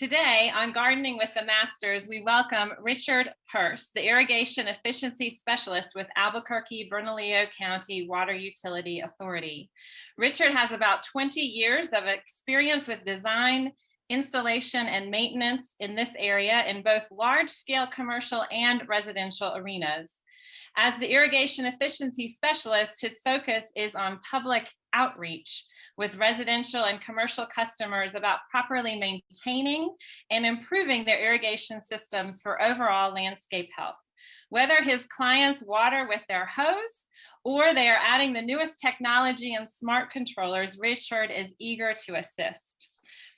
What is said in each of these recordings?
Today on Gardening with the Masters, we welcome Richard Perce, the Irrigation Efficiency Specialist with Albuquerque, Bernalillo County Water Utility Authority. Richard has about 20 years of experience with design, installation, and maintenance in this area in both large-scale commercial and residential arenas. As the Irrigation Efficiency Specialist, his focus is on public outreach with residential and commercial customers about properly maintaining and improving their irrigation systems for overall landscape health. Whether his clients water with their hose or they are adding the newest technology and smart controllers, Richard is eager to assist.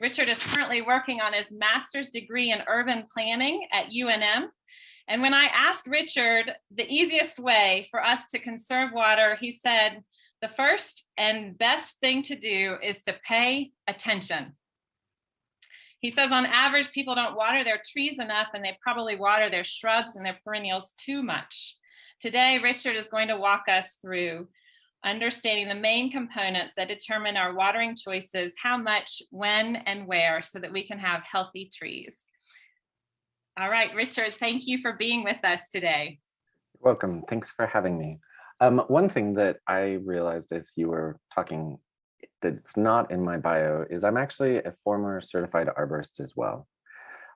Richard is currently working on his master's degree in urban planning at UNM. And when I asked Richard the easiest way for us to conserve water, he said, the first and best thing to do is to pay attention. He says on average, people don't water their trees enough and they probably water their shrubs and their perennials too much. Today, Richard is going to walk us through understanding the main components that determine our watering choices, how much, when, and where, so that we can have healthy trees. All right, Richard, thank you for being with us today. You're welcome. Thanks for having me. One thing that I realized as you were talking that's not in my bio is I'm actually a former certified arborist as well.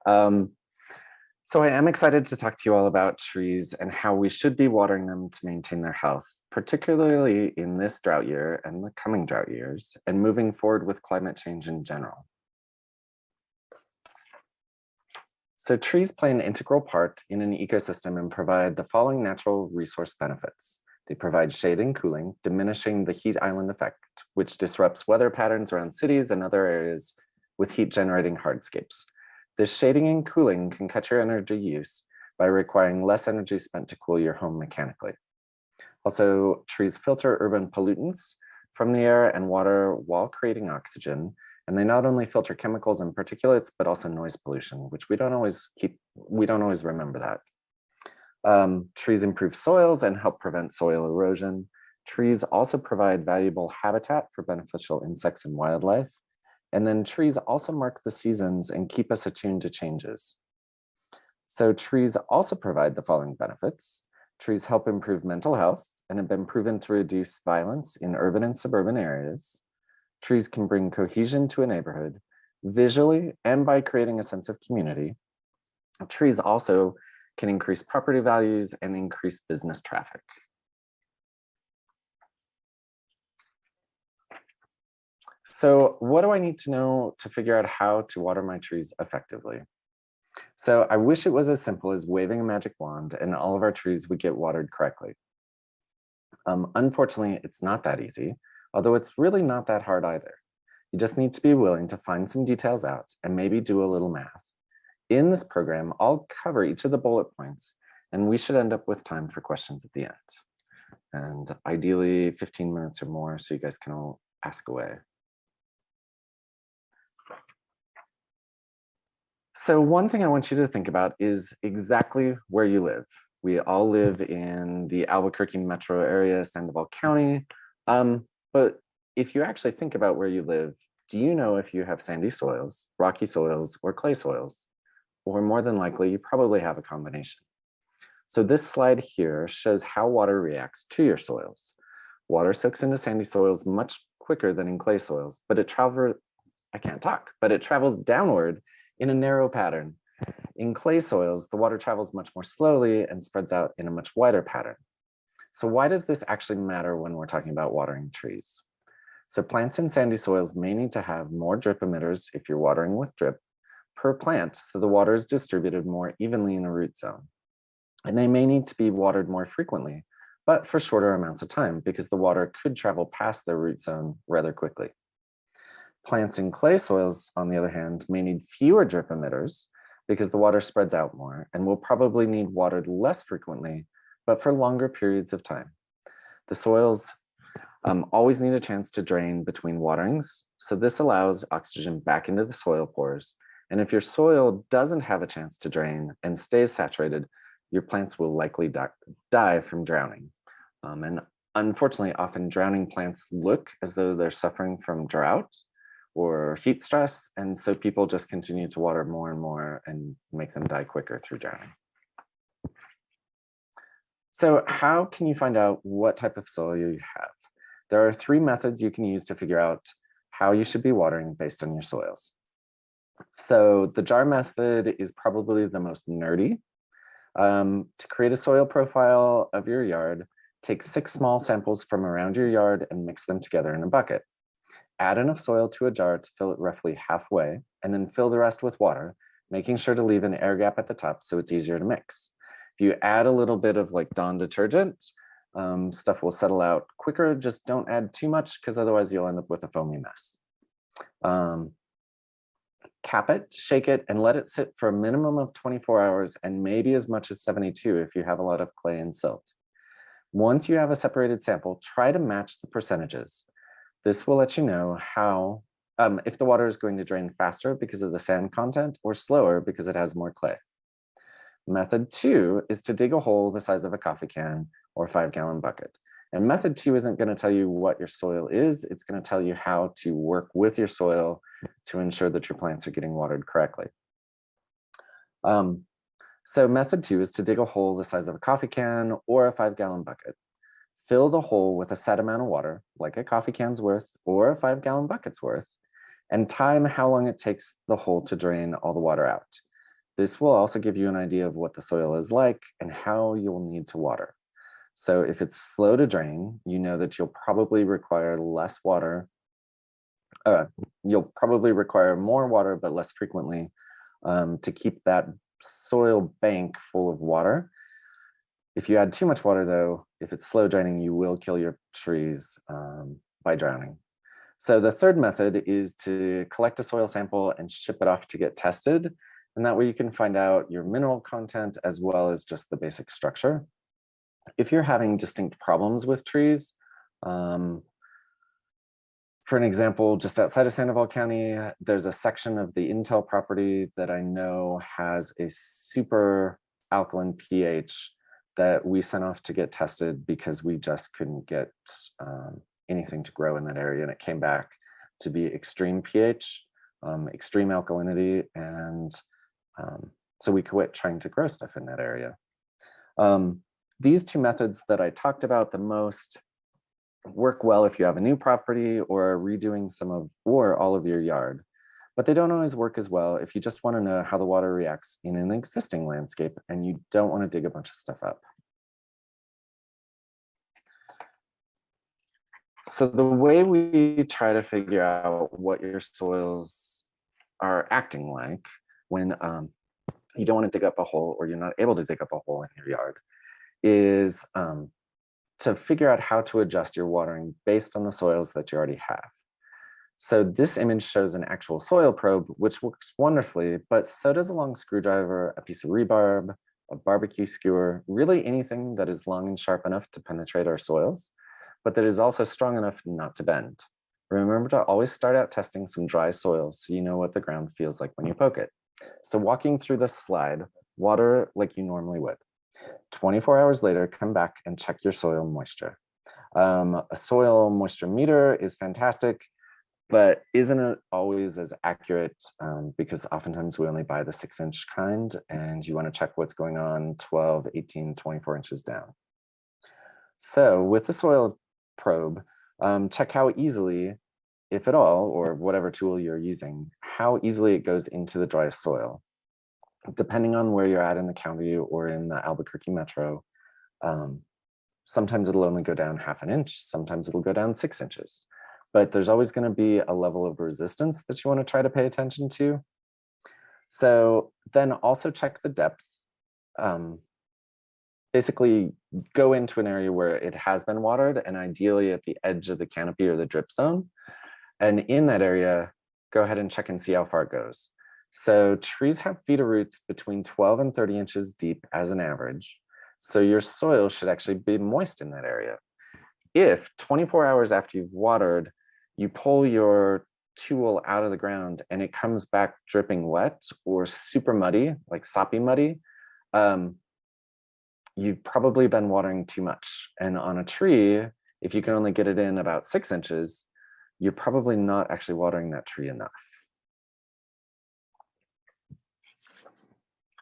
So I am excited to talk to you all about trees and how we should be watering them to maintain their health, particularly in this drought year and the coming drought years, and moving forward with climate change in general. So trees play an integral part in an ecosystem and provide the following natural resource benefits. They provide shade and cooling, diminishing the heat island effect, which disrupts weather patterns around cities and other areas with heat generating hardscapes. This shading and cooling can cut your energy use by requiring less energy spent to cool your home mechanically. Also, trees filter urban pollutants from the air and water while creating oxygen. And they not only filter chemicals and particulates, but also noise pollution, which we don't always remember that. Trees improve soils and help prevent soil erosion. Trees also provide valuable habitat for beneficial insects and wildlife. And then trees also mark the seasons and keep us attuned to changes. So trees also provide the following benefits. Trees help improve mental health and have been proven to reduce violence in urban and suburban areas. Trees can bring cohesion to a neighborhood visually and by creating a sense of community. Trees also can increase property values and increase business traffic. So what do I need to know to figure out how to water my trees effectively? So I wish it was as simple as waving a magic wand and all of our trees would get watered correctly. Unfortunately, it's not that easy, although it's really not that hard either. You just need to be willing to find some details out and maybe do a little math. In this program, I'll cover each of the bullet points and we should end up with time for questions at the end. And ideally 15 minutes or more so you guys can all ask away. So one thing I want you to think about is exactly where you live. We all live in the Albuquerque metro area, Sandoval County. But if you actually think about where you live, do you know if you have sandy soils, rocky soils, or clay soils? Or more than likely, you probably have a combination. So this slide here shows how water reacts to your soils. Water soaks into sandy soils much quicker than in clay soils, but it travels downward in a narrow pattern. In clay soils, the water travels much more slowly and spreads out in a much wider pattern. So why does this actually matter when we're talking about watering trees? So plants in sandy soils may need to have more drip emitters if you're watering with drip per plant, so the water is distributed more evenly in a root zone. And they may need to be watered more frequently, but for shorter amounts of time because the water could travel past their root zone rather quickly. Plants in clay soils, on the other hand, may need fewer drip emitters because the water spreads out more and will probably need watered less frequently, but for longer periods of time. The soils always need a chance to drain between waterings, so this allows oxygen back into the soil pores. And if your soil doesn't have a chance to drain and stays saturated, your plants will likely die from drowning. And unfortunately, often drowning plants look as though they're suffering from drought, or heat stress. And so people just continue to water more and more and make them die quicker through drowning. So how can you find out what type of soil you have? There are 3 methods you can use to figure out how you should be watering based on your soils. So the jar method is probably the most nerdy. To create a soil profile of your yard, take 6 small samples from around your yard and mix them together in a bucket. Add enough soil to a jar to fill it roughly halfway, and then fill the rest with water, making sure to leave an air gap at the top so it's easier to mix. If you add a little bit of like Dawn detergent, stuff will settle out quicker. Just don't add too much because otherwise you'll end up with a foamy mess. Cap it, shake it, and let it sit for a minimum of 24 hours and maybe as much as 72 if you have a lot of clay and silt. Once you have a separated sample, try to match the percentages. This will let you know how, if the water is going to drain faster because of the sand content or slower because it has more clay. Method 2 is to dig a hole the size of a coffee can or 5-gallon bucket. And method 2 isn't going to tell you what your soil is, it's going to tell you how to work with your soil to ensure that your plants are getting watered correctly. So method 2 is to dig a hole the size of a coffee can or a 5-gallon bucket. Fill the hole with a set amount of water, like a coffee can's worth or a 5-gallon bucket's worth, and time how long it takes the hole to drain all the water out. This will also give you an idea of what the soil is like and how you'll need to water. So if it's slow to drain, you know that you'll probably require less water. You'll probably require more water, but less frequently to keep that soil bank full of water. If you add too much water though, if it's slow draining, you will kill your trees by drowning. So the third method is to collect a soil sample and ship it off to get tested. And that way you can find out your mineral content as well as just the basic structure. If you're having distinct problems with trees, for an example, just outside of Sandoval County, there's a section of the Intel property that I know has a super alkaline pH that we sent off to get tested because we just couldn't get anything to grow in that area. And it came back to be extreme pH, extreme alkalinity. And so we quit trying to grow stuff in that area. These 2 methods that I talked about the most work well if you have a new property or are redoing some of or all of your yard, but they don't always work as well if you just want to know how the water reacts in an existing landscape and you don't want to dig a bunch of stuff up. So the way we try to figure out what your soils are acting like when you don't want to dig up a hole or you're not able to dig up a hole in your yard is to figure out how to adjust your watering based on the soils that you already have. So this image shows an actual soil probe, which works wonderfully, but so does a long screwdriver, a piece of rebarb, a barbecue skewer, really anything that is long and sharp enough to penetrate our soils, but that is also strong enough not to bend. Remember to always start out testing some dry soil so you know what the ground feels like when you poke it. So walking through this slide, water like you normally would. 24 hours later, come back and check your soil moisture. A soil moisture meter is fantastic, but isn't it always as accurate because oftentimes we only buy the 6-inch kind and you want to check what's going on 12, 18, 24 inches down. So with the soil probe, check how easily, if at all, or whatever tool you're using, how easily it goes into the dry soil. Depending on where you're at in the county or in the Albuquerque metro, sometimes it'll only go down 1/2 inch, sometimes it'll go down 6 inches. But there's always going to be a level of resistance that you want to try to pay attention to. So then also check the depth. Basically go into an area where it has been watered and ideally at the edge of the canopy or the drip zone. And in that area, go ahead and check and see how far it goes. So trees have feeder roots between 12 and 30 inches deep as an average. So your soil should actually be moist in that area. If 24 hours after you've watered, you pull your tool out of the ground and it comes back dripping wet or super muddy, like soppy muddy, you've probably been watering too much. And on a tree, if you can only get it in about 6 inches, you're probably not actually watering that tree enough.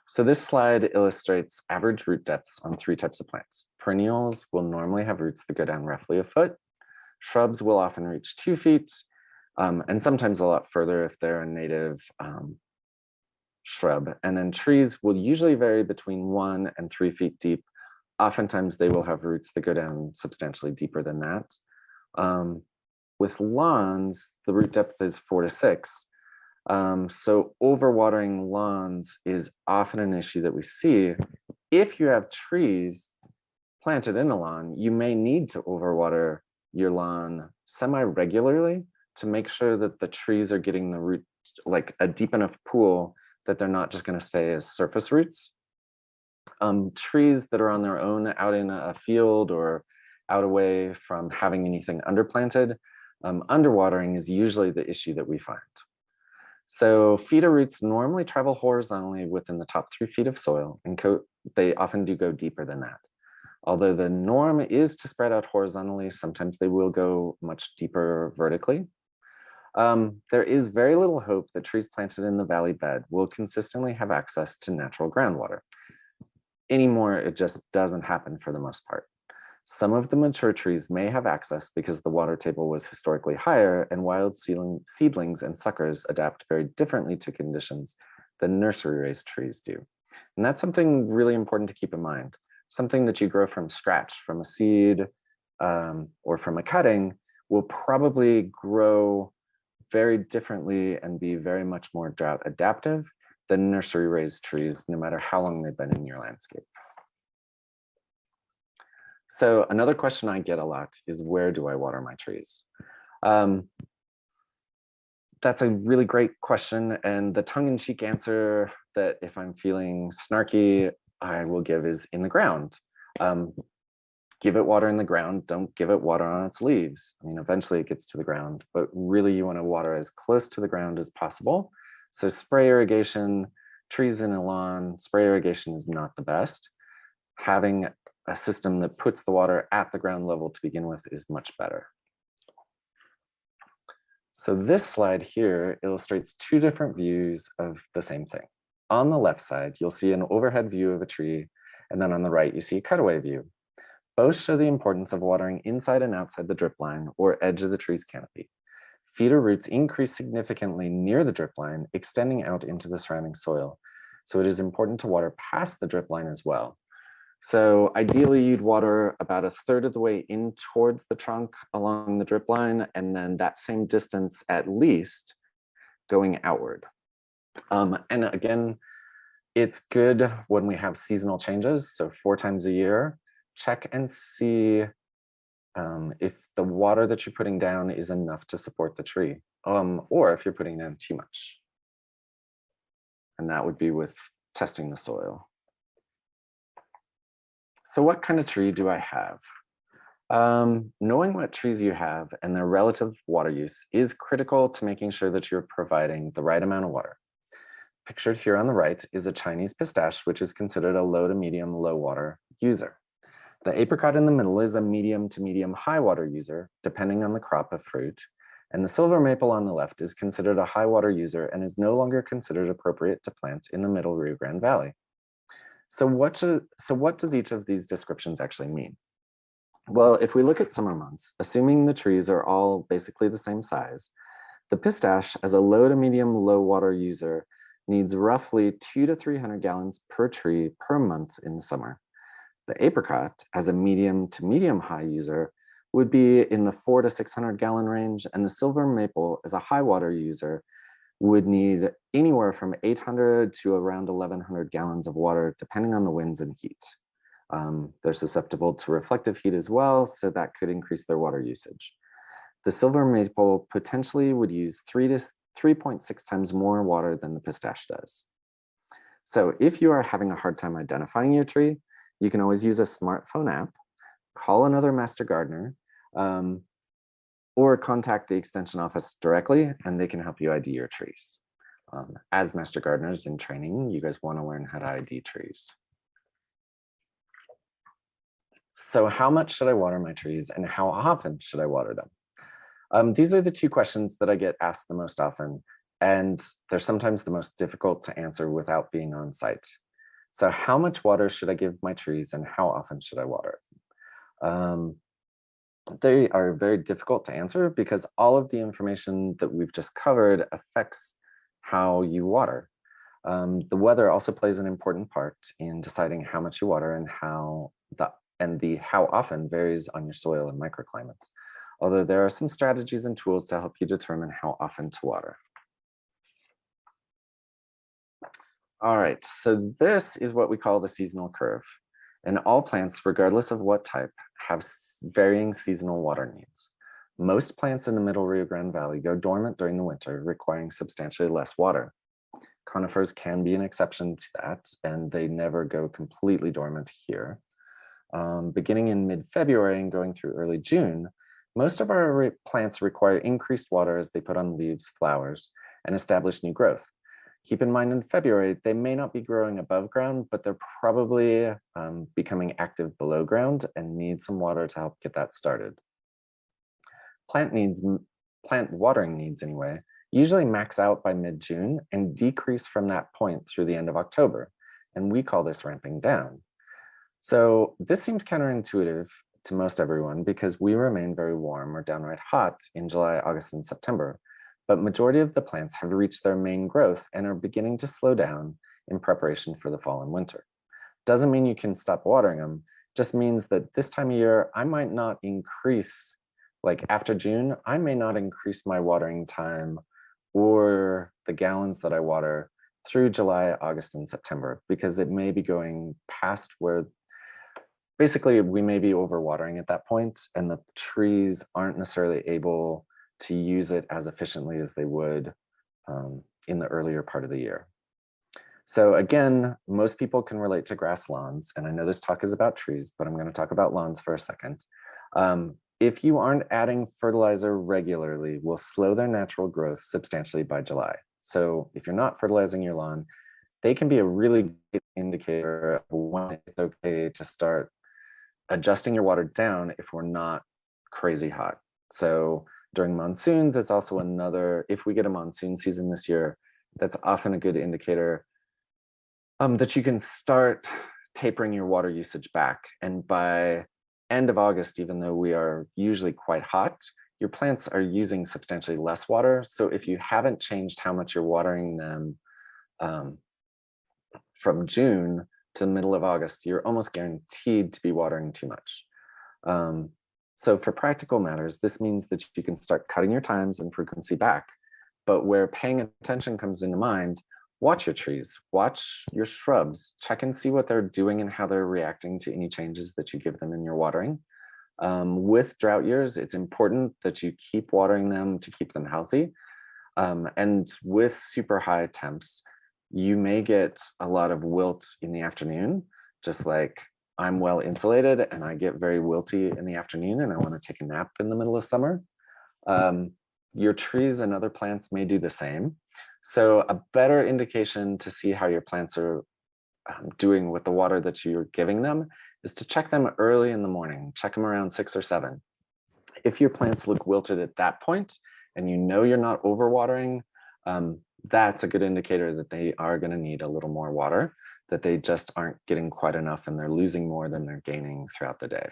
So this slide illustrates average root depths on 3 types of plants. Perennials will normally have roots that go down roughly a foot. Shrubs will often reach 2 feet, and sometimes a lot further if they're a native shrub. And then trees will usually vary between 1 and 3 feet deep. Oftentimes they will have roots that go down substantially deeper than that. With lawns, the root depth is 4 to 6. So overwatering lawns is often an issue that we see. If you have trees planted in a lawn, you may need to overwater your lawn semi-regularly to make sure that the trees are getting the root, like a deep enough pool that they're not just going to stay as surface roots. Trees that are on their own out in a field or out away from having anything underplanted, underwatering is usually the issue that we find. So feeder roots normally travel horizontally within the top 3 feet of soil, and they often do go deeper than that. Although the norm is to spread out horizontally, sometimes they will go much deeper vertically. There is very little hope that trees planted in the valley bed will consistently have access to natural groundwater. Anymore, it just doesn't happen for the most part. Some of the mature trees may have access because the water table was historically higher, and wild seedlings and suckers adapt very differently to conditions than nursery raised trees do. And that's something really important to keep in mind. Something that you grow from scratch, from a seed or from a cutting, will probably grow very differently and be very much more drought adaptive than nursery raised trees, no matter how long they've been in your landscape. So another question I get a lot is, where do I water my trees? That's a really great question. And the tongue-in-cheek answer that, if I'm feeling snarky, I will give is in the ground. Give it water in the ground. Don't give it water on its leaves. I mean, eventually it gets to the ground, but really you want to water as close to the ground as possible. So spray irrigation, trees in a lawn, spray irrigation is not the best. Having a system that puts the water at the ground level to begin with is much better. So this slide here illustrates 2 different views of the same thing. On the left side, you'll see an overhead view of a tree, and then on the right, you see a cutaway view. Both show the importance of watering inside and outside the drip line or edge of the tree's canopy. Feeder roots increase significantly near the drip line, extending out into the surrounding soil. So it is important to water past the drip line as well. So ideally you'd water about 1/3 of the way in towards the trunk along the drip line, and then that same distance at least going outward. And again, it's good when we have seasonal changes. So 4 times a year, check and see if the water that you're putting down is enough to support the tree, or if you're putting down too much. And that would be with testing the soil. So what kind of tree do I have? Knowing what trees you have and their relative water use is critical to making sure that you're providing the right amount of water. Pictured here on the right is a Chinese pistache, which is considered a low to medium low water user. The apricot in the middle is a medium to medium high water user, depending on the crop of fruit. And the silver maple on the left is considered a high water user and is no longer considered appropriate to plant in the middle Rio Grande Valley. So what does each of these descriptions actually mean? Well, if we look at summer months, assuming the trees are all basically the same size, the pistache as a low to medium low water user needs roughly 200 to 300 gallons per tree per month in the summer. The apricot as a medium to medium high user would be in the 400 to 600 gallon range, and the silver maple as a high water user would need anywhere from 800 to around 1100 gallons of water, depending on the winds and heat. They're susceptible to reflective heat as well, so that could increase their water usage. The silver maple potentially would use 3 to 3.6 times more water than the pistache does. So if you are having a hard time identifying your tree, you can always use a smartphone app, call another master gardener, or contact the extension office directly, and they can help you ID your trees. As master gardeners in training, you guys want to learn how to ID trees. So how much should I water my trees, and how often should I water them? These are the two questions that I get asked the most often, and they're sometimes the most difficult to answer without being on site. So how much water should I give my trees and how often should I water? They are very difficult to answer because all of the information that we've just covered affects how you water. The weather also plays an important part in deciding how much you water and how often varies on your soil and microclimates. Although there are some strategies and tools to help you determine how often to water. All right, so this is what we call the seasonal curve. And all plants, regardless of what type, have varying seasonal water needs. Most plants in the Middle Rio Grande Valley go dormant during the winter, requiring substantially less water. Conifers can be an exception to that, and they never go completely dormant here. Beginning in mid-February and going through early June, most of our plants require increased water as they put on leaves, flowers, and establish new growth. Keep in mind in February, they may not be growing above ground, but they're probably becoming active below ground and need some water to help get that started. Plant watering needs anyway, usually max out by mid-June and decrease from that point through the end of October. And we call this ramping down. So this seems counterintuitive to most everyone because we remain very warm or downright hot in July, August, and September. But majority of the plants have reached their main growth and are beginning to slow down in preparation for the fall and winter. Doesn't mean you can stop watering them, just means that this time of year, I might not increase, like after June, I may not increase my watering time or the gallons that I water through July, August, and September, because it may be going past where basically we may be overwatering at that point and the trees aren't necessarily able to use it as efficiently as they would in the earlier part of the year. So again, most people can relate to grass lawns, and I know this talk is about trees, but I'm going to talk about lawns for a second. If you aren't adding fertilizer regularly, will slow their natural growth substantially by July. So if you're not fertilizing your lawn, they can be a really good indicator of when it's okay to start adjusting your water down if we're not crazy hot. So during monsoons, it's also another, if we get a monsoon season this year, that's often a good indicator that you can start tapering your water usage back. And by end of August, even though we are usually quite hot, your plants are using substantially less water. So if you haven't changed how much you're watering them from June to the middle of August, you're almost guaranteed to be watering too much. So for practical matters, this means that you can start cutting your times and frequency back. But where paying attention comes into mind, watch your trees, watch your shrubs, check and see what they're doing and how they're reacting to any changes that you give them in your watering. With drought years, it's important that you keep watering them to keep them healthy. And with super high temps, you may get a lot of wilt in the afternoon, just like I'm well insulated and I get very wilty in the afternoon and I want to take a nap in the middle of summer. Your trees and other plants may do the same. So a better indication to see how your plants are doing with the water that you're giving them is to check them early in the morning, check them around 6 or 7. If your plants look wilted at that point and you know you're not overwatering, that's a good indicator that they are going to need a little more water, that they just aren't getting quite enough and they're losing more than they're gaining throughout the day.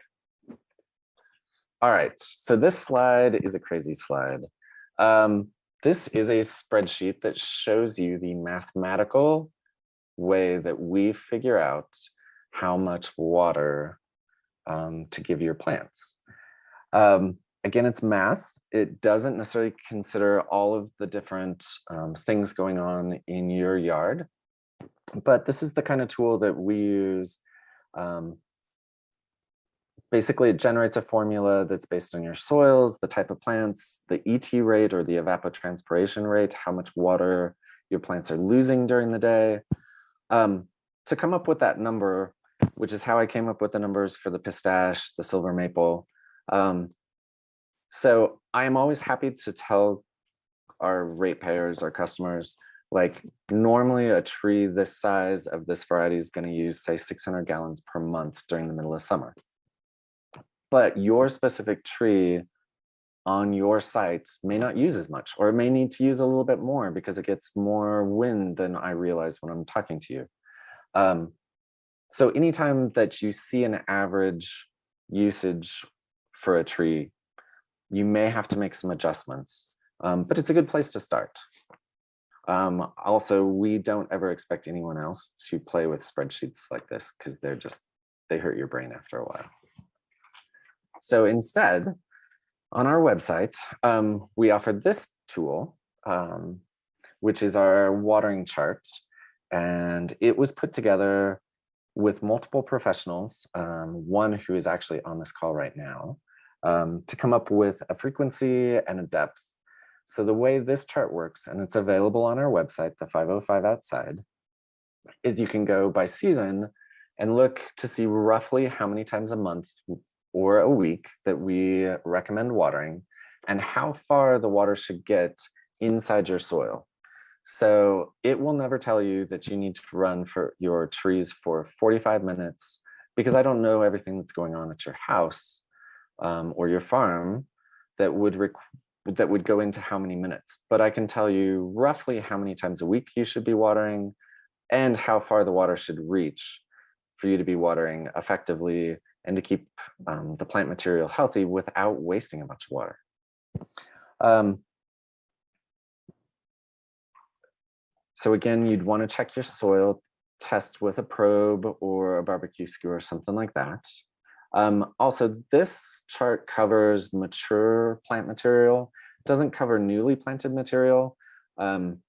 All right, so this slide is a crazy slide. This is a spreadsheet that shows you the mathematical way that we figure out how much water to give your plants. Again, it's math. It doesn't necessarily consider all of the different things going on in your yard, but this is the kind of tool that we use. Basically, it generates a formula that's based on your soils, the type of plants, the ET rate or the evapotranspiration rate, how much water your plants are losing during the day. To come up with that number, which is how I came up with the numbers for the pistache, the silver maple. So I am always happy to tell our ratepayers, our customers, like normally a tree this size of this variety is going to use, say, 600 gallons per month during the middle of summer. But your specific tree on your site may not use as much, or it may need to use a little bit more because it gets more wind than I realize when I'm talking to you. So anytime that you see an average usage for a tree, you may have to make some adjustments, but it's a good place to start. Also, we don't ever expect anyone else to play with spreadsheets like this because they hurt your brain after a while. So instead, on our website, we offer this tool, which is our watering chart. And it was put together with multiple professionals, one who is actually on this call right now, to come up with a frequency and a depth. So the way this chart works, and it's available on our website, the 505 Outside, is you can go by season and look to see roughly how many times a month or a week that we recommend watering and how far the water should get inside your soil. So it will never tell you that you need to run for your trees for 45 minutes because I don't know everything that's going on at your house or your farm that would go into how many minutes. But I can tell you roughly how many times a week you should be watering and how far the water should reach for you to be watering effectively and to keep the plant material healthy without wasting a bunch of water. So again, you'd want to check your soil, test with a probe or a barbecue skewer or something like that. Also, this chart covers mature plant material. It doesn't cover newly planted material.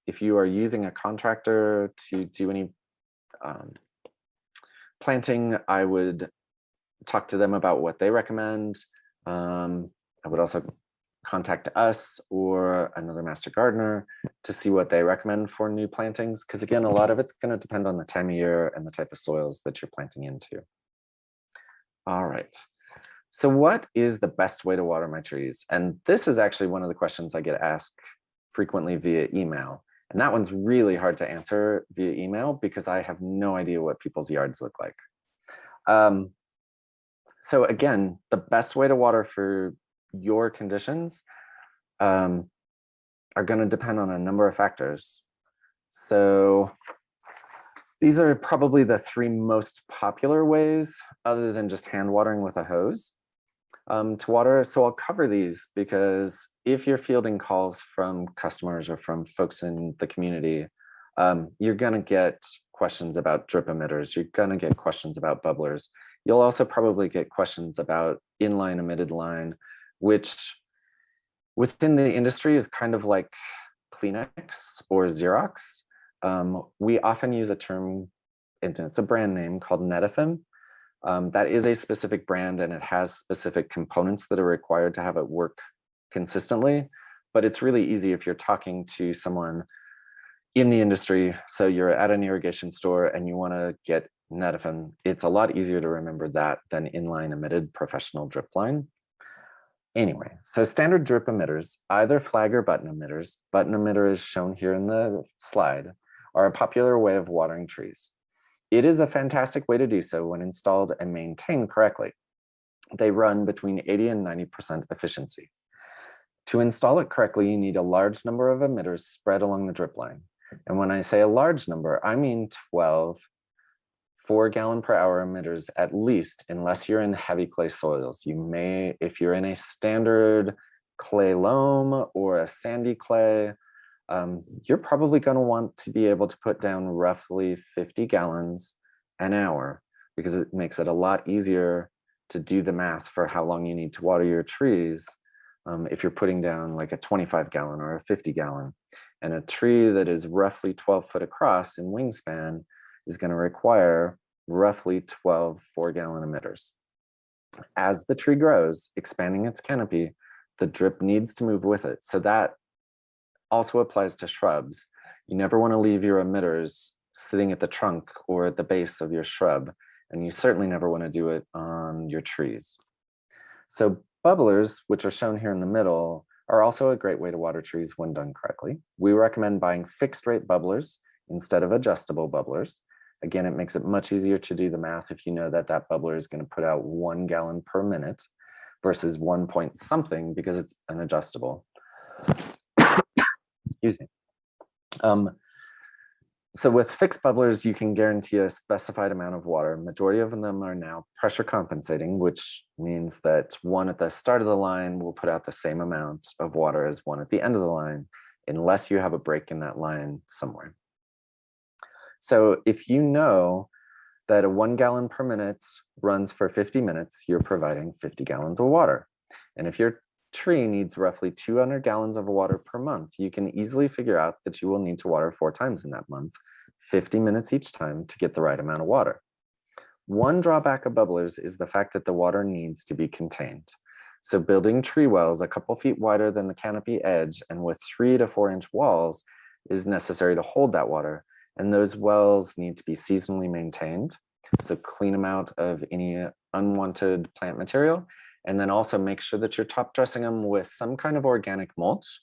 If you are using a contractor to do any planting, I would talk to them about what they recommend. I would also contact us or another master gardener to see what they recommend for new plantings. Because again, a lot of it's going to depend on the time of year and the type of soils that you're planting into. All right. So what is the best way to water my trees? And this is actually one of the questions I get asked frequently via email. And that one's really hard to answer via email because I have no idea what people's yards look like. So again, the best way to water for your conditions are going to depend on a number of factors. So these are probably the three most popular ways, other than just hand watering with a hose, to water. So I'll cover these because if you're fielding calls from customers or from folks in the community, you're going to get questions about drip emitters. You're going to get questions about bubblers. You'll also probably get questions about inline emitted line, which within the industry is kind of like Kleenex or Xerox. We often use a term, and it's a brand name called Netafim. That is a specific brand and it has specific components that are required to have it work consistently. But it's really easy if you're talking to someone in the industry. So you're at an irrigation store and you want to get Netafim. It's a lot easier to remember that than inline emitted professional drip line. Anyway, so standard drip emitters, either flag or button emitters, button emitter is shown here in the slide, are a popular way of watering trees. It is a fantastic way to do so when installed and maintained correctly. They run between 80 and 90% efficiency. To install it correctly, you need a large number of emitters spread along the drip line. And when I say a large number, I mean 12 4-gallon per hour emitters at least, unless you're in heavy clay soils. You may, if you're in a standard clay loam or a sandy clay, you're probably going to want to be able to put down roughly 50 gallons an hour because it makes it a lot easier to do the math for how long you need to water your trees if you're putting down like a 25-gallon or a 50-gallon. And a tree that is roughly 12 foot across in wingspan is going to require roughly 12 4-gallon emitters. As the tree grows, expanding its canopy, the drip needs to move with it. So that also applies to shrubs. You never want to leave your emitters sitting at the trunk or at the base of your shrub, and you certainly never want to do it on your trees. So bubblers, which are shown here in the middle, are also a great way to water trees when done correctly. We recommend buying fixed rate bubblers instead of adjustable bubblers. Again, it makes it much easier to do the math if you know that that bubbler is going to put out 1 gallon per minute. versus 1 point something because it's an adjustable. Excuse me. So with fixed bubblers, you can guarantee a specified amount of water. Majority of them are now pressure compensating, which means that one at the start of the line will put out the same amount of water as one at the end of the line, unless you have a break in that line somewhere. So if you know that a 1 gallon per minute runs for 50 minutes, you're providing 50 gallons of water. And if your tree needs roughly 200 gallons of water per month, you can easily figure out that you will need to water 4 times in that month, 50 minutes each time to get the right amount of water. One drawback of bubblers is the fact that the water needs to be contained. So building tree wells a couple feet wider than the canopy edge and with 3 to 4 inch walls is necessary to hold that water. And those wells need to be seasonally maintained. So clean them out of any unwanted plant material. And then also make sure that you're top dressing them with some kind of organic mulch.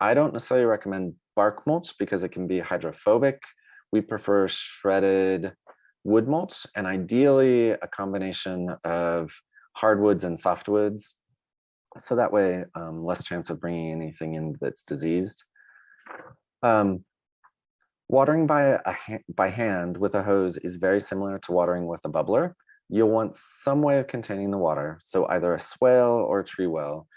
I don't necessarily recommend bark mulch because it can be hydrophobic. We prefer shredded wood mulch and ideally a combination of hardwoods and softwoods. So that way, less chance of bringing anything in that's diseased. Watering by hand with a hose is very similar to watering with a bubbler. You'll want some way of containing the water, so either a swale or a tree well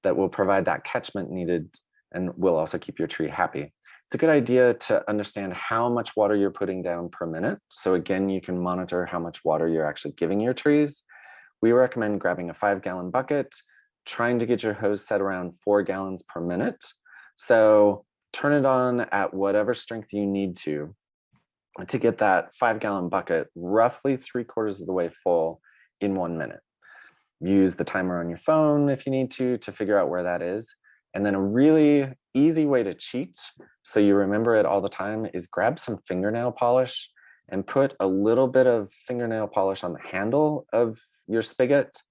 that will provide that catchment needed and will also keep your tree happy. It's a good idea to understand how much water you're putting down per minute. So again, you can monitor how much water you're actually giving your trees. We recommend grabbing a 5 gallon bucket, trying to get your hose set around 4 gallons per minute. So turn it on at whatever strength you need to get that 5 gallon bucket roughly 3/4 of the way full in 1 minute. Use the timer on your phone if you need to figure out where that is. And then a really easy way to cheat, so you remember it all the time, is grab some fingernail polish and put a little bit of fingernail polish on the handle of your spigot,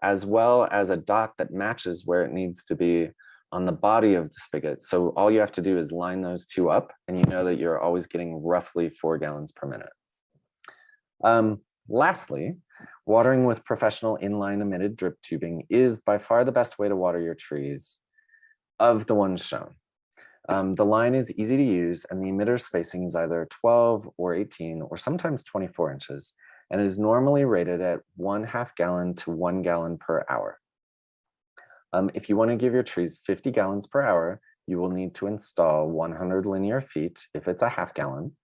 as well as a dot that matches where it needs to be on the body of the spigot. So all you have to do is line those two up and you know that you're always getting roughly 4 gallons per minute. Lastly, watering with professional inline emitted drip tubing is by far the best way to water your trees of the ones shown. The line is easy to use and the emitter spacing is either 12 or 18 or sometimes 24 inches and is normally rated at 1/2 gallon to 1 gallon per hour. If you want to give your trees 50 gallons per hour, you will need to install 100 linear feet if it's a 1/2 gallon.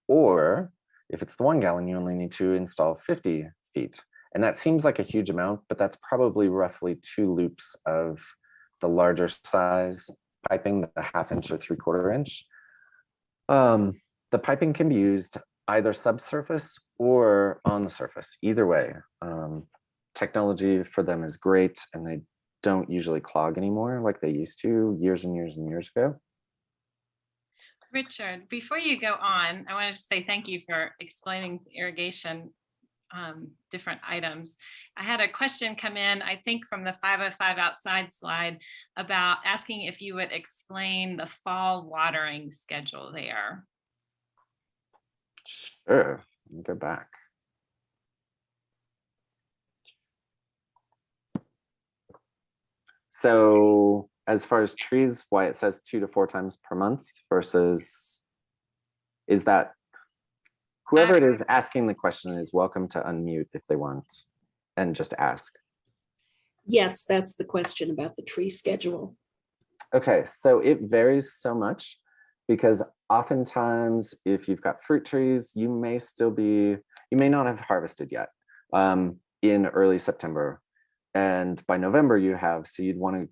Or if it's the 1 gallon, you only need to install 50 feet. And that seems like a huge amount, but that's probably roughly 2 loops of the larger size piping, the 1/2 inch or 3/4 inch. The piping can be used either subsurface or on the surface, either way. Technology for them is great and they don't usually clog anymore like they used to years and years and years ago. Richard, before you go on, I want to say thank you for explaining irrigation different items. I had a question come in, I think from the 505 outside slide, about asking if you would explain the fall watering schedule there. Sure, let me go back. So as far as trees, why it says 2 to 4 times per month versus, is that whoever it is asking the question is welcome to unmute if they want and just ask. Yes, that's the question about the tree schedule. Okay, so it varies so much because oftentimes if you've got fruit trees, you may not have harvested yet in early September. And by November you have, so you'd want to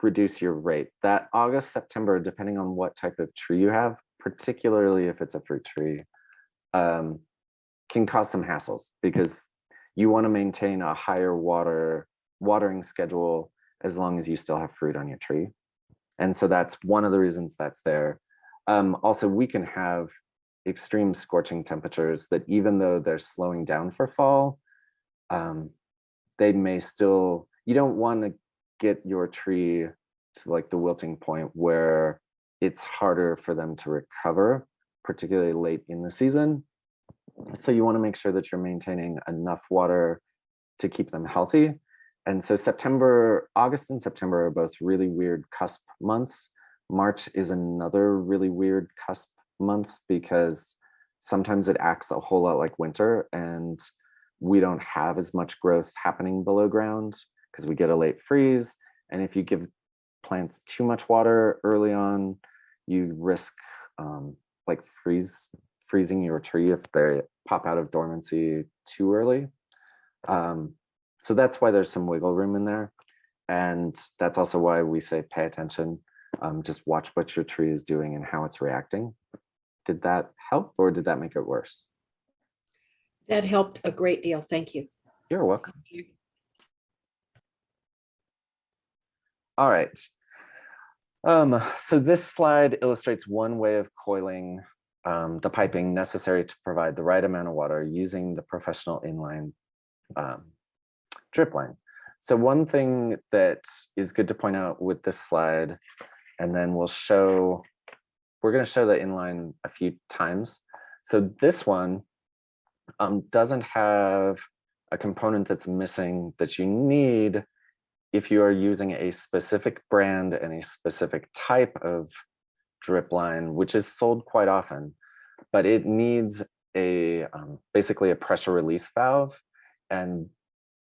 reduce your rate. That August, September, depending on what type of tree you have, particularly if it's a fruit tree, can cause some hassles because you want to maintain a higher watering schedule as long as you still have fruit on your tree. And so that's one of the reasons that's there. Also, we can have extreme scorching temperatures that even though they're slowing down for fall, they may still, you don't want to get your tree to like the wilting point where it's harder for them to recover, particularly late in the season. So you want to make sure that you're maintaining enough water to keep them healthy. And so August and September are both really weird cusp months. March is another really weird cusp month because sometimes it acts a whole lot like winter and we don't have as much growth happening below ground because we get a late freeze. And if you give plants too much water early on, you risk like freezing your tree if they pop out of dormancy too early. So that's why there's some wiggle room in there. And that's also why we say pay attention. Just watch what your tree is doing and how it's reacting. Did that help or did that make it worse? That helped a great deal. Thank you. You're welcome. All right. So this slide illustrates one way of coiling the piping necessary to provide the right amount of water using the professional inline drip line. So one thing that is good to point out with this slide, and then we're going to show the inline a few times. So this one doesn't have a component that's missing that you need if you are using a specific brand and a specific type of drip line, which is sold quite often, but it needs basically a pressure release valve. And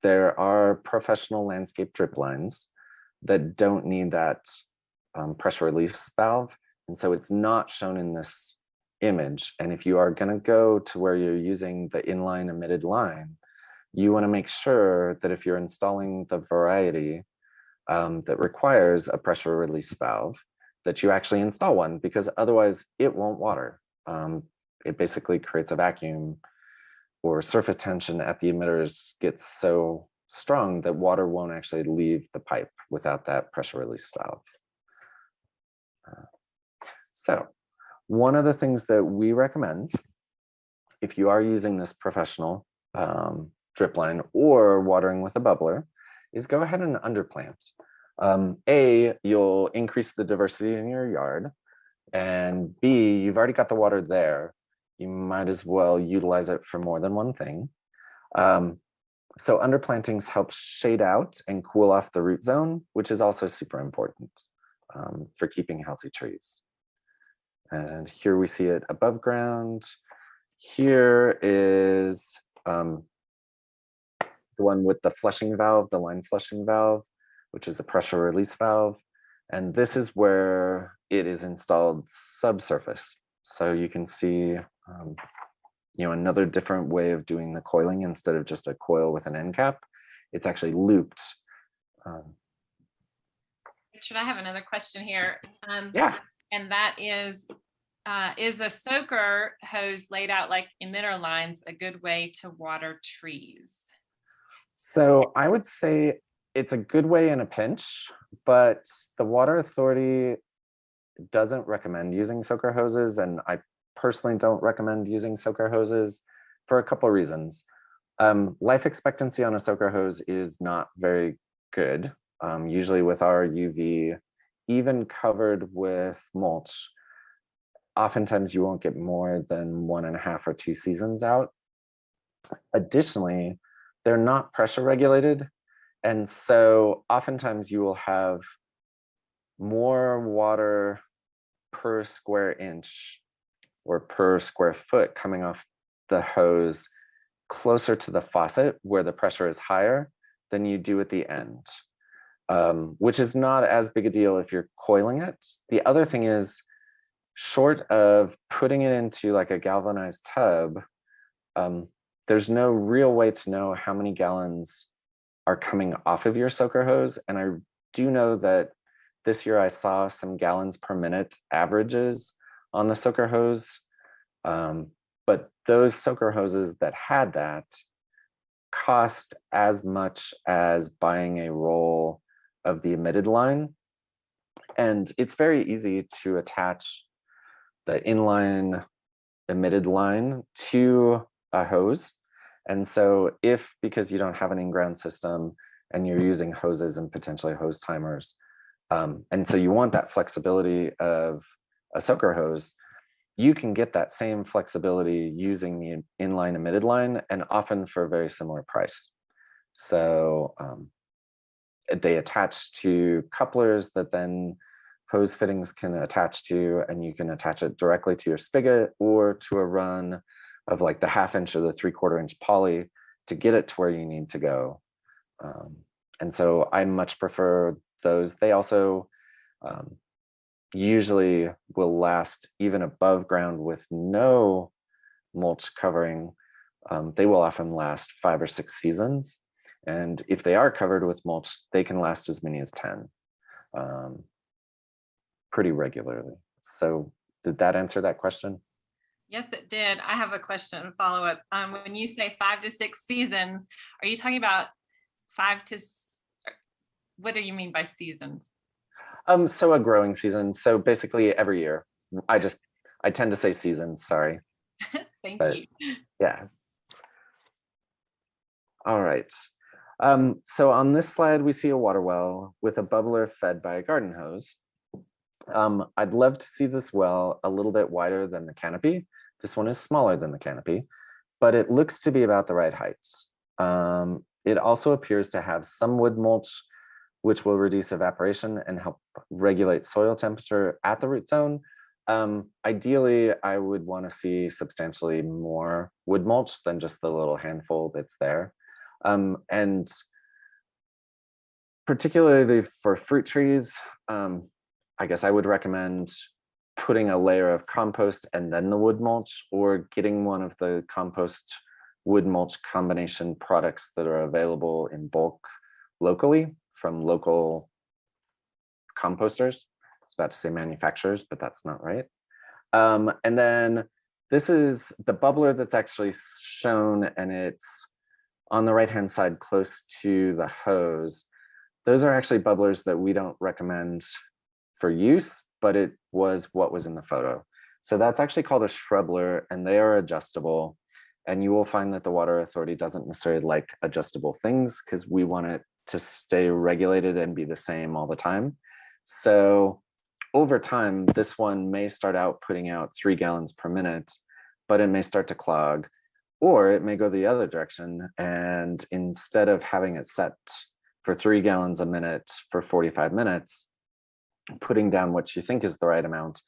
there are professional landscape drip lines that don't need that pressure release valve. And so it's not shown in this image. And if you are going to go to where you're using the inline emitted line, you want to make sure that if you're installing the variety that requires a pressure release valve, that you actually install one, because otherwise it won't water. It basically creates a vacuum, or surface tension at the emitters gets so strong that water won't actually leave the pipe without that pressure release valve. So one of the things that we recommend, if you are using this professional drip line or watering with a bubbler, is go ahead and underplant. You'll increase the diversity in your yard, and B, you've already got the water there. You might as well utilize it for more than one thing. So underplantings help shade out and cool off the root zone, which is also super important for keeping healthy trees. And here we see it above ground. Here is the one with the flushing valve, the line flushing valve, which is a pressure release valve. And this is where it is installed subsurface. So you can see another different way of doing the coiling. Instead of just a coil with an end cap, it's actually looped. Richard, I have another question here. Yeah. And that is a soaker hose laid out like emitter lines a good way to water trees? So I would say it's a good way in a pinch, but the Water Authority doesn't recommend using soaker hoses, and I personally don't recommend using soaker hoses for a couple of reasons. Life expectancy on a soaker hose is not very good. Usually with our UV, even covered with mulch, oftentimes you won't get more than 1.5 or 2 seasons out. Additionally, they're not pressure regulated. And so oftentimes you will have more water per square inch or per square foot coming off the hose closer to the faucet where the pressure is higher than you do at the end, which is not as big a deal if you're coiling it. The other thing is, short of putting it into like a galvanized tub, there's no real way to know how many gallons are coming off of your soaker hose. And I do know that this year I saw some gallons per minute averages on the soaker hose. But those soaker hoses that had that cost as much as buying a roll of the emitted line. And it's very easy to attach the inline emitted line to a hose. And so if, because you don't have an in-ground system and you're using hoses and potentially hose timers, and so you want that flexibility of a soaker hose, you can get that same flexibility using the inline emitted line, and often for a very similar price. So they attach to couplers that then hose fittings can attach to, and you can attach it directly to your spigot or to a run of like the 1/2 inch or the 3/4 inch poly to get it to where you need to go. And so I much prefer those. They also usually will last even above ground with no mulch covering. They will often last 5 or 6 seasons. And if they are covered with mulch, they can last as many as 10 pretty regularly. So did that answer that question? Yes, it did. I have a question, follow up. When you say 5 to 6 seasons, are you talking about 5 to, what do you mean by seasons? So a growing season. So basically every year. I tend to say seasons, sorry. Thank But you. yeah. All right. So on this slide, we see a water well with a bubbler fed by a garden hose. I'd love to see this well a little bit wider than the canopy. This one is smaller than the canopy, but it looks to be about the right heights. It also appears to have some wood mulch, which will reduce evaporation and help regulate soil temperature at the root zone. Ideally, I would want to see substantially more wood mulch than just the little handful that's there. And particularly for fruit trees, I guess I would recommend putting a layer of compost and then the wood mulch, or getting one of the compost wood mulch combination products that are available in bulk locally from local composters. I was about to say manufacturers, but that's not right. And then this is the bubbler that's actually shown, and it's on the right-hand side close to the hose. Those are actually bubblers that we don't recommend for use, but it was what was in the photo. So that's actually called a shrubler, and they are adjustable. And you will find that the Water Authority doesn't necessarily like adjustable things because we want it to stay regulated and be the same all the time. So over time, this one may start out putting out 3 gallons per minute, but it may start to clog, or it may go the other direction. And instead of having it set for 3 gallons a minute for 45 minutes, putting down what you think is the right amount,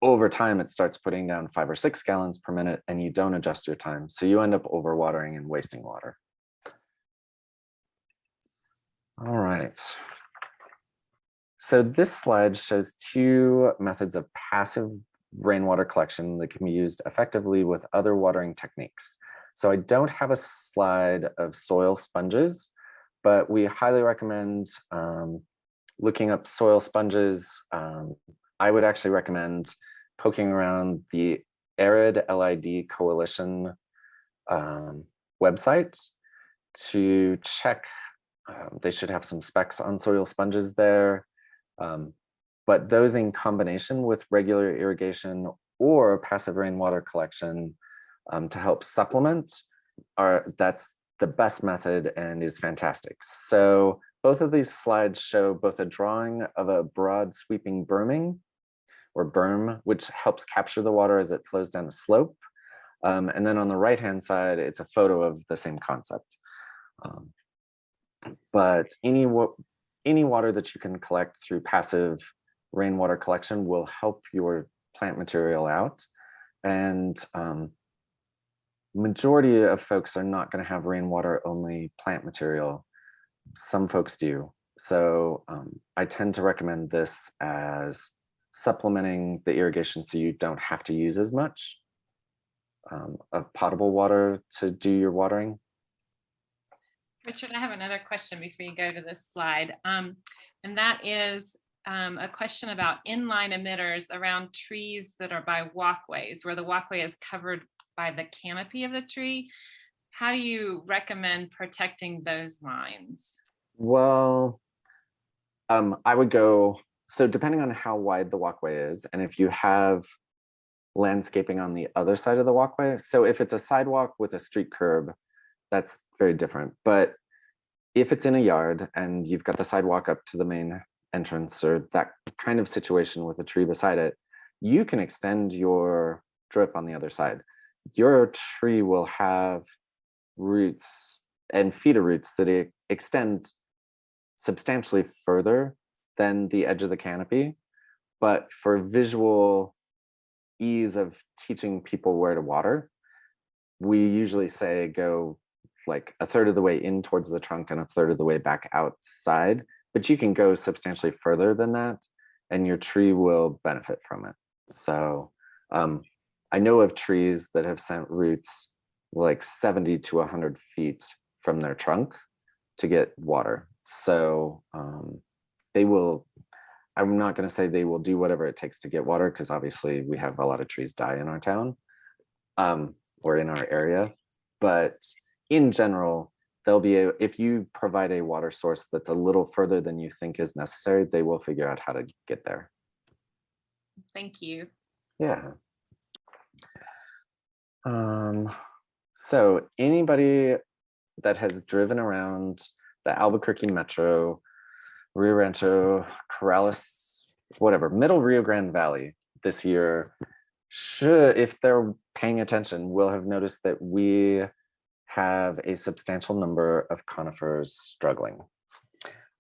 over time it starts putting down 5 or 6 gallons per minute, and you don't adjust your time. So you end up overwatering and wasting water. All right. So this slide shows 2 methods of passive rainwater collection that can be used effectively with other watering techniques. So I don't have a slide of soil sponges, but we highly recommend looking up soil sponges. I would actually recommend poking around the Arid LID Coalition website to check. They should have some specs on soil sponges there. But those in combination with regular irrigation or passive rainwater collection to help supplement that's the best method and is fantastic. So both of these slides show both a drawing of a broad sweeping berming or berm, which helps capture the water as it flows down a slope. And then on the right-hand side, it's a photo of the same concept. But any water that you can collect through passive rainwater collection will help your plant material out. And majority of folks are not going to have rainwater only plant material. Some folks do. So I tend to recommend this as supplementing the irrigation so you don't have to use as much of potable water to do your watering. Richard, I have another question before you go to this slide. And that is a question about inline emitters around trees that are by walkways, where the walkway is covered by the canopy of the tree. How do you recommend protecting those lines? Well, I would go, so depending on how wide the walkway is, and if you have landscaping on the other side of the walkway. So if it's a sidewalk with a street curb, that's very different. But if it's in a yard and you've got the sidewalk up to the main entrance or that kind of situation with a tree beside it, you can extend your drip on the other side. Your tree will have roots and feeder roots that extend substantially further than the edge of the canopy, but for visual ease of teaching people where to water, we usually say go like a third of the way in towards the trunk and a third of the way back outside, but you can go substantially further than that and your tree will benefit from it. So I know of trees that have sent roots like 70 to 100 feet from their trunk to get water. So they will, I'm not going to say they will do whatever it takes to get water, because obviously we have a lot of trees die in our town or in our area. But in general, they'll be able, if you provide a water source that's a little further than you think is necessary, they will figure out how to get there. Thank you. Yeah. So anybody that has driven around the Albuquerque Metro, Rio Rancho, Corrales, whatever, Middle Rio Grande Valley this year, should, if they're paying attention, will have noticed that we have a substantial number of conifers struggling.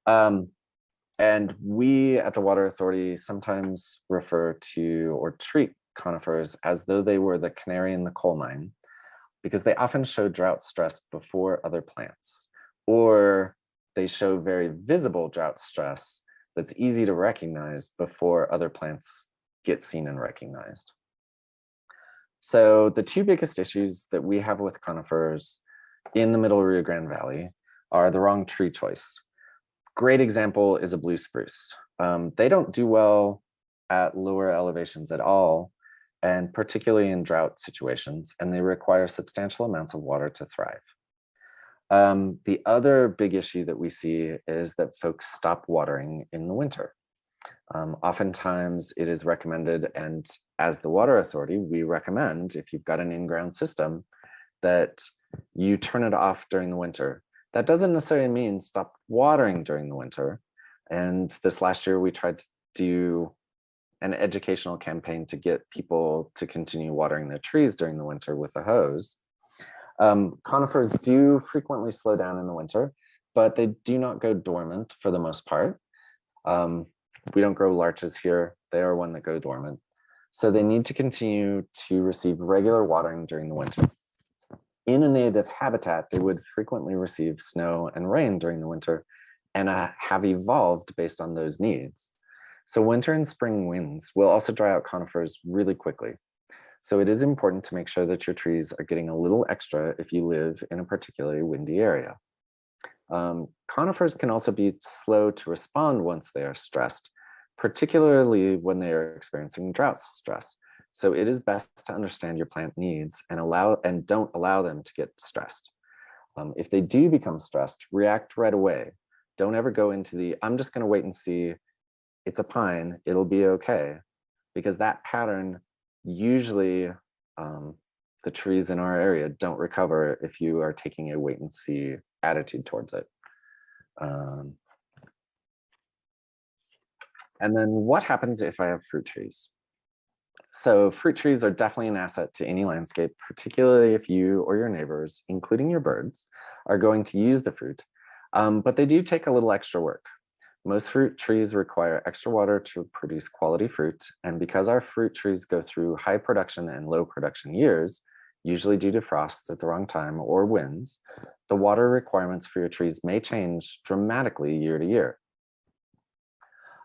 And we at the Water Authority sometimes refer to or treat conifers as though they were the canary in the coal mine, because they often show drought stress before other plants, or they show very visible drought stress that's easy to recognize before other plants get seen and recognized. So the two biggest issues that we have with conifers in the Middle Rio Grande Valley are the wrong tree choice. Great example is a blue spruce. They don't do well at lower elevations at all, and particularly in drought situations, and they require substantial amounts of water to thrive. The other big issue that we see is that folks stop watering in the winter. Oftentimes it is recommended, and as the Water Authority, we recommend, if you've got an in-ground system, that you turn it off during the winter. That doesn't necessarily mean stop watering during the winter. And this last year, we tried to do an educational campaign to get people to continue watering their trees during the winter with a hose. Conifers do frequently slow down in the winter, but they do not go dormant for the most part. We don't grow larches here. They are one that go dormant. So they need to continue to receive regular watering during the winter. In a native habitat, they would frequently receive snow and rain during the winter and have evolved based on those needs. So winter and spring winds will also dry out conifers really quickly. So it is important to make sure that your trees are getting a little extra if you live in a particularly windy area. Conifers can also be slow to respond once they are stressed, particularly when they are experiencing drought stress. So it is best to understand your plant needs and don't allow them to get stressed. If they do become stressed, react right away. Don't ever go into the, I'm just going to wait and see. It's a pine, it'll be okay. Because that pattern, usually the trees in our area don't recover if you are taking a wait and see attitude towards it. And then what happens if I have fruit trees? So fruit trees are definitely an asset to any landscape, particularly if you or your neighbors, including your birds, are going to use the fruit, but they do take a little extra work. Most fruit trees require extra water to produce quality fruit, and because our fruit trees go through high production and low production years, usually due to frosts at the wrong time or winds, the water requirements for your trees may change dramatically year to year.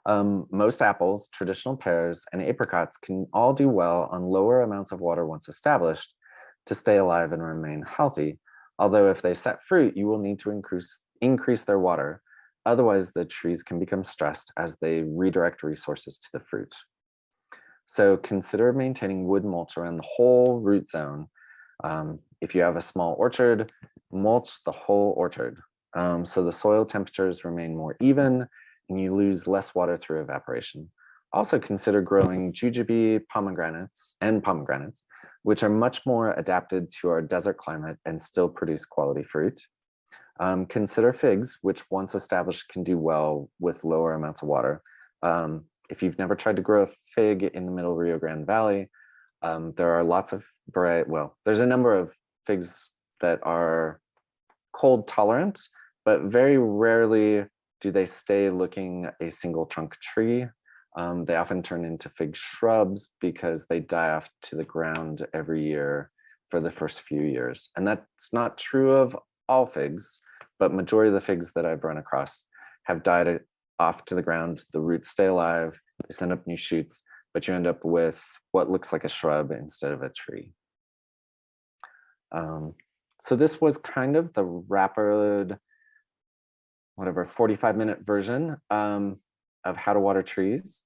Most apples, traditional pears, and apricots can all do well on lower amounts of water once established to stay alive and remain healthy. Although if they set fruit, you will need to increase their water. Otherwise, the trees can become stressed as they redirect resources to the fruit. So consider maintaining wood mulch around the whole root zone. If you have a small orchard, mulch the whole orchard. So the soil temperatures remain more even and you lose less water through evaporation. Also consider growing jujube pomegranates, which are much more adapted to our desert climate and still produce quality fruit. Consider figs, which once established can do well with lower amounts of water. If you've never tried to grow a fig in the Middle Rio Grande Valley, there are lots of there's a number of figs that are cold tolerant, but very rarely do they stay looking a single trunk tree? They often turn into fig shrubs because they die off to the ground every year for the first few years. And that's not true of all figs, but majority of the figs that I've run across have died off to the ground. The roots stay alive, they send up new shoots, but you end up with what looks like a shrub instead of a tree. So this was kind of the rapid, 45-minute version of how to water trees.